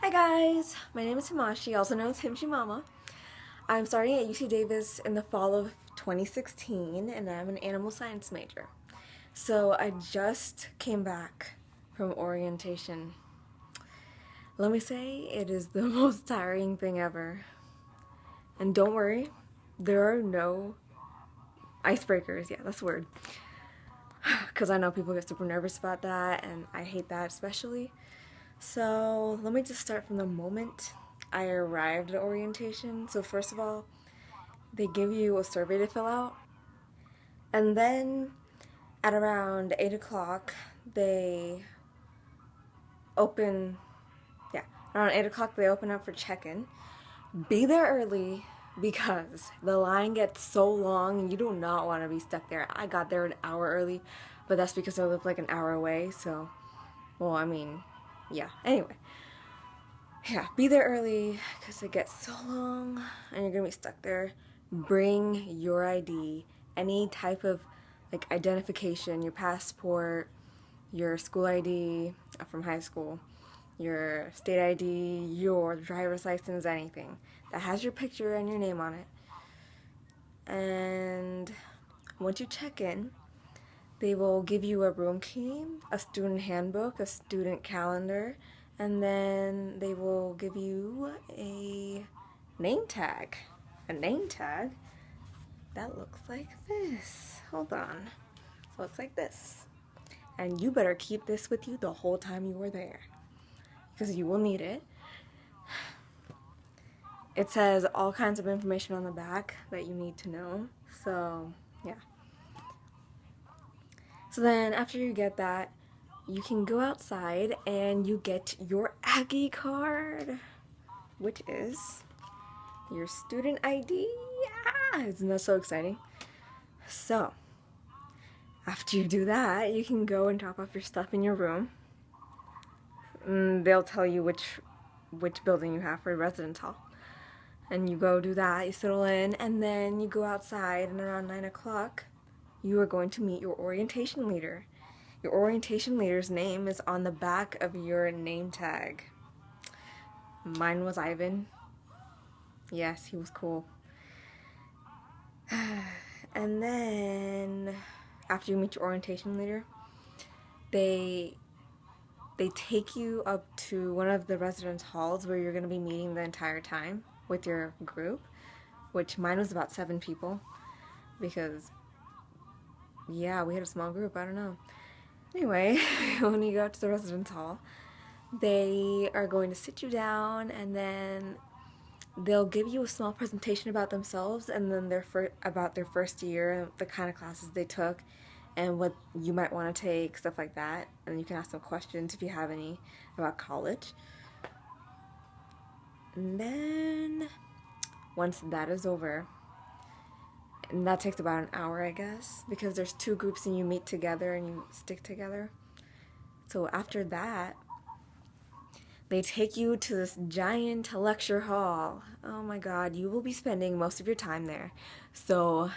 Hi guys, my name is Himashi, also known as Himshi Mama. I'm starting at UC Davis in the fall of 2016 and I'm an animal science major. So I just came back from orientation. Let me say it is the most tiring thing ever. And don't worry, there are no icebreakers. Yeah, that's the word. Because I know people get super nervous about that and I hate that especially. So let me just start from the moment I arrived at orientation. So first of all, they give you a survey to fill out. And then at around 8 o'clock, they open, yeah, around 8 o'clock they open up for check-in. Be there early because the line gets so long and you do not want to be stuck there. I got there an hour early, but that's because I live like an hour away, so, well, I mean, yeah. Anyway, yeah, be there early because it gets so long and you're gonna be stuck there. Bring your ID, any type of like identification, your passport, your school ID from high school, your state ID, your driver's license, anything that has your picture and your name on it. And once you check in, they will give you a room key, a student handbook, a student calendar, and then they will give you a name tag. A name tag that looks like this. Hold on. Looks like this. And you better keep this with you the whole time you were there because you will need it. It says all kinds of information on the back that you need to know. So, yeah. So then after you get that, you can go outside and you get your Aggie card, which is your student ID. Yeah, isn't that so exciting? So, after you do that, you can go and drop off your stuff in your room. They'll tell you which building you have for residence hall. And you go do that, you settle in, and then you go outside, and around 9 o'clock, you are going to meet your orientation leader. Your orientation leader's name is on the back of your name tag. Mine was Ivan. Yes, he was cool. And then, after you meet your orientation leader, they take you up to one of the residence halls where you're going to be meeting the entire time with your group, which mine was about 7 people because, yeah, we had a small group, I don't know. Anyway, when you go to the residence hall, they are going to sit you down and then they'll give you a small presentation about themselves and then about their first year, the kind of classes they took, and what you might want to take, stuff like that. And you can ask them questions if you have any about college. And then, once that is over, and that takes about an hour, I guess, because there's 2 groups and you meet together and you stick together. So after that, they take you to this giant lecture hall. Oh my god, you will be spending most of your time there. So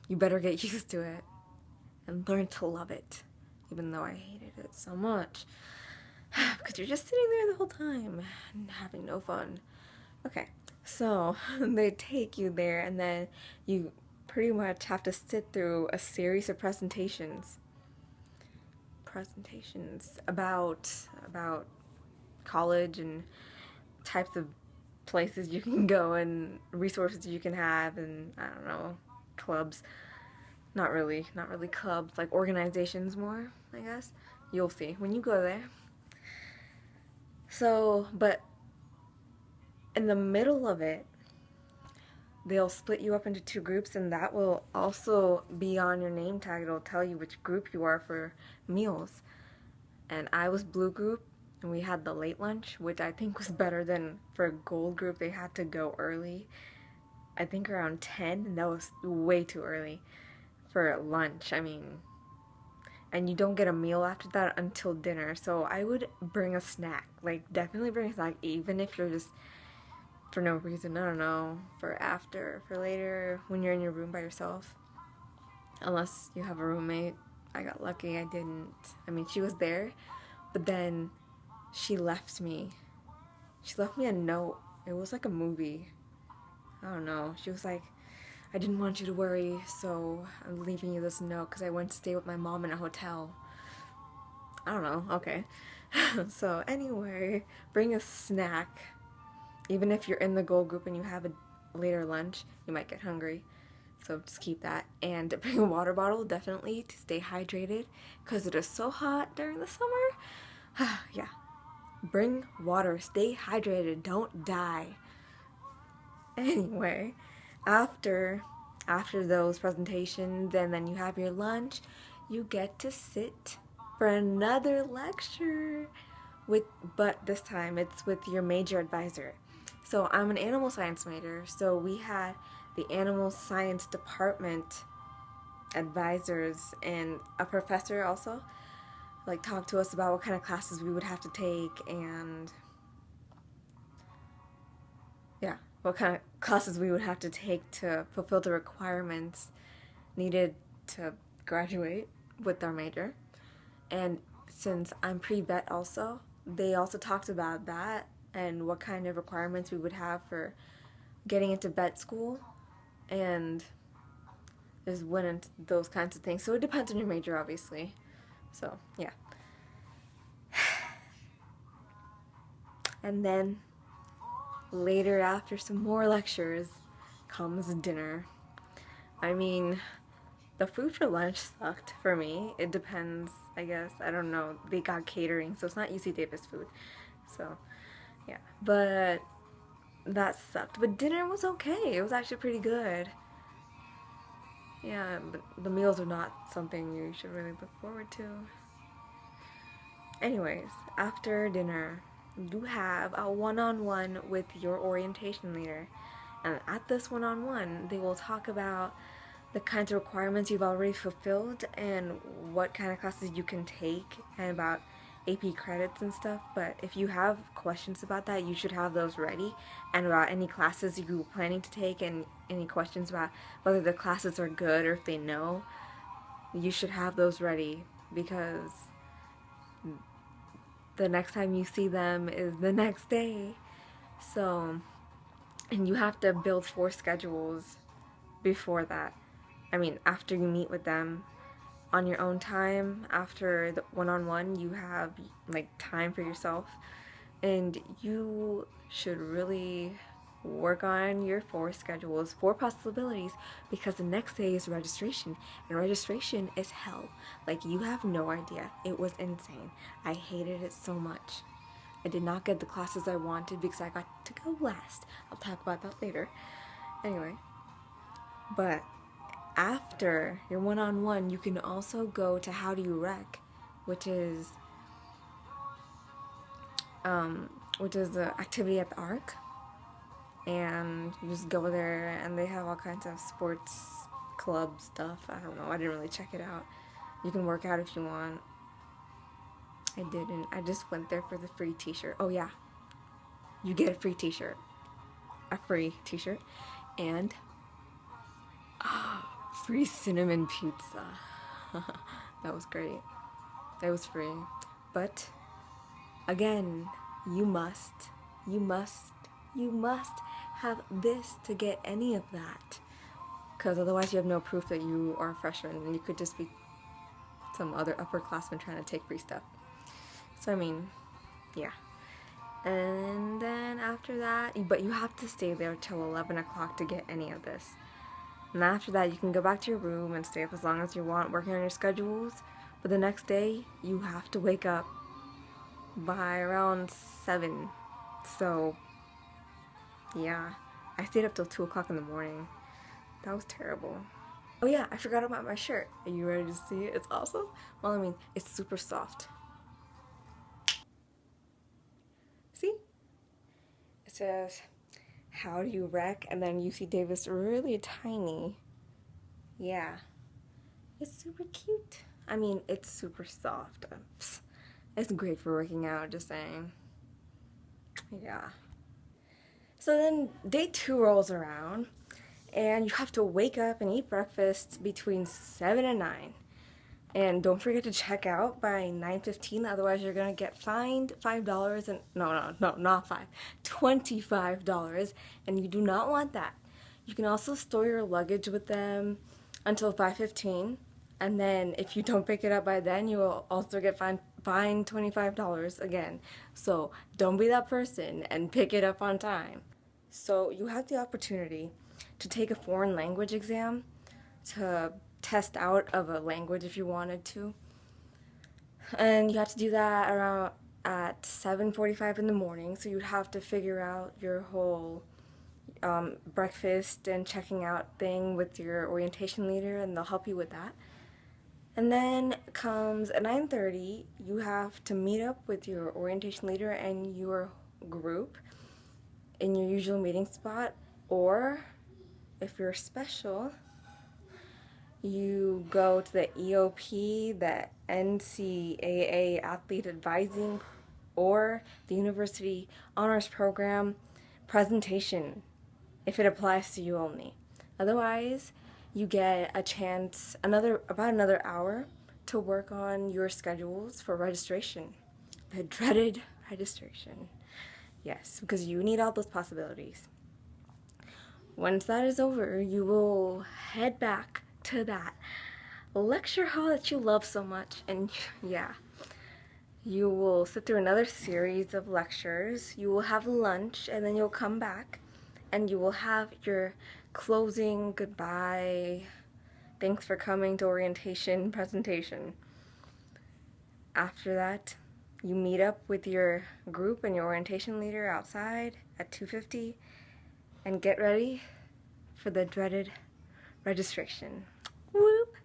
you better get used to it and learn to love it, even though I hated it so much. Because you're just sitting there the whole time and having no fun. Okay, so they take you there and then you pretty much have to sit through a series of presentations about college and types of places you can go and resources you can have and I don't know, clubs. Not really clubs, like organizations more, I guess. You'll see when you go there. So, but in the middle of it, they'll split you up into 2 groups and that will also be on your name tag. It'll tell you which group you are for meals. And I was blue group and we had the late lunch, which I think was better than for gold group. They had to go early, I think around 10, and that was way too early for lunch. I mean, and you don't get a meal after that until dinner. So I would bring a snack, like definitely bring a snack, even if you're just for no reason, I don't know, for after, for later, when you're in your room by yourself. Unless you have a roommate. I got lucky, I didn't. I mean, she was there, but then she left me. She left me a note. It was like a movie. I don't know. She was like, I didn't want you to worry, so I'm leaving you this note because I went to stay with my mom in a hotel. I don't know. Okay. So anyway, bring a snack. Even if you're in the goal group and you have a later lunch, you might get hungry. So just keep that. And bring a water bottle, definitely, to stay hydrated because it is so hot during the summer. Yeah. Bring water. Stay hydrated. Don't die. Anyway, after those presentations and then you have your lunch, you get to sit for another lecture but this time it's with your major advisor. So I'm an animal science major, so we had the animal science department advisors and a professor also like talk to us about what kind of classes we would have to take and yeah, what kind of classes we would have to take to fulfill the requirements needed to graduate with our major. And since I'm pre-vet also, they also talked about that and what kind of requirements we would have for getting into vet school and just went into those kinds of things. So it depends on your major, obviously. So, yeah. And then later, after some more lectures, comes dinner. I mean, the food for lunch sucked for me. It depends, I guess. I don't know. They got catering, so it's not UC Davis food. So, yeah. But that sucked. But dinner was okay. It was actually pretty good. Yeah, but the meals are not something you should really look forward to. Anyways, after dinner, you have a one-on-one with your orientation leader. And at this one-on-one, they will talk about the kinds of requirements you've already fulfilled and what kind of classes you can take and about AP credits and stuff. But if you have questions about that, you should have those ready, and about any classes you're planning to take and any questions about whether the classes are good or if they know, you should have those ready because the next time you see them is the next day. So, and you have to build 4 schedules before that. I mean, after you meet with them on your own time, after the one-on-one, you have like time for yourself, and you should really work on your 4 schedules, 4 possibilities, because the next day is registration, and registration is hell. Like, you have no idea. It was insane. I hated it so much. I did not get the classes I wanted because I got to go last. I'll talk about that later. Anyway, but after your one-on-one, you can also go to How Do You Rec, which is an activity at the Arc, and you just go there, and they have all kinds of sports club stuff. I don't know. I didn't really check it out. You can work out if you want. I didn't. I just went there for the free t-shirt. Oh yeah, you get a free t-shirt. A free t-shirt, and free cinnamon pizza. That was great. It was free. But again, you must have this to get any of that. Because otherwise you have no proof that you are a freshman and you could just be some other upperclassman trying to take free stuff. So I mean, yeah. And then after that, but you have to stay there till 11 o'clock to get any of this. And after that, you can go back to your room and stay up as long as you want, working on your schedules. But the next day, you have to wake up by around 7. So, yeah. I stayed up till 2 o'clock in the morning. That was terrible. Oh yeah, I forgot about my shirt. Are you ready to see it? It's awesome. Well, I mean, it's super soft. See? It says, How Do You Rec? And then UC Davis really tiny. Yeah. It's super cute. I mean, it's super soft. It's great for working out, just saying. Yeah. So then day 2 rolls around, and you have to wake up and eat breakfast between 7 and 9. And don't forget to check out by 9:15, otherwise you're gonna get fined $5 and no, not five, $25, and you do not want that. You can also store your luggage with them until 5:15, and then if you don't pick it up by then, you will also get fined $25 again. So don't be that person and pick it up on time. So you have the opportunity to take a foreign language exam to test out of a language if you wanted to. And you have to do that around at 7:45 in the morning, so you'd have to figure out your whole breakfast and checking out thing with your orientation leader, and they'll help you with that. And then comes at 9:30, you have to meet up with your orientation leader and your group in your usual meeting spot, or if you're special, you go to the EOP, the NCAA Athlete Advising, or the University Honors Program presentation, if it applies to you only. Otherwise, you get a chance, about another hour, to work on your schedules for registration. The dreaded registration. Yes, because you need all those possibilities. Once that is over, you will head back to that lecture hall that you love so much, and yeah, you will sit through another series of lectures. You will have lunch, and then you'll come back and you will have your closing goodbye, thanks for coming to orientation presentation. After that, you meet up with your group and your orientation leader outside at 2:50 and get ready for the dreaded registration. Whoop!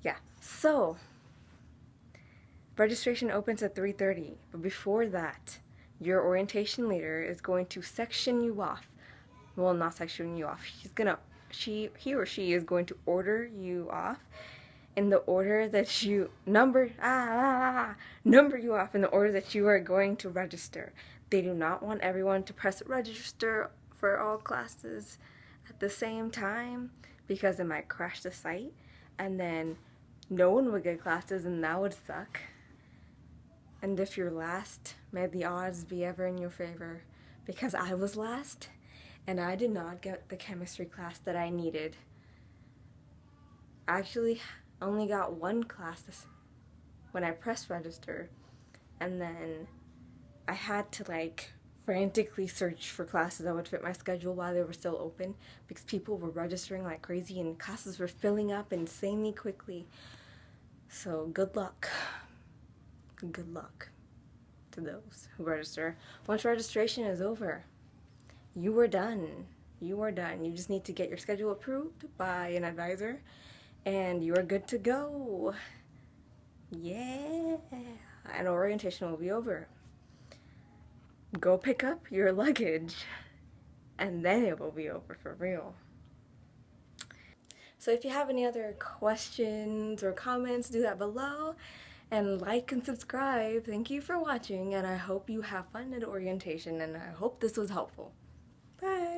Yeah, so registration opens at 3:30, but before that, your orientation leader is going to section you off. Well, not section you off. He or she is going to order you off in the order that you number you off in the order that you are going to register. They do not want everyone to press register for all classes at the same time, because it might crash the site, and then no one would get classes, and that would suck. And if you're last, may the odds be ever in your favor, because I was last, and I did not get the chemistry class that I needed. I actually only got one class when I pressed register, and then I had to frantically search for classes that would fit my schedule while they were still open, because people were registering like crazy and classes were filling up insanely quickly. So good luck. Good luck to those who register. Once registration is over, you are done. You are done. You just need to get your schedule approved by an advisor, and you are good to go. Yeah. And orientation will be over. Go pick up your luggage, and then it will be over for real. So if you have any other questions or comments, do that below, and like and subscribe. Thank you for watching, and I hope you have fun at orientation, and I hope this was helpful. Bye!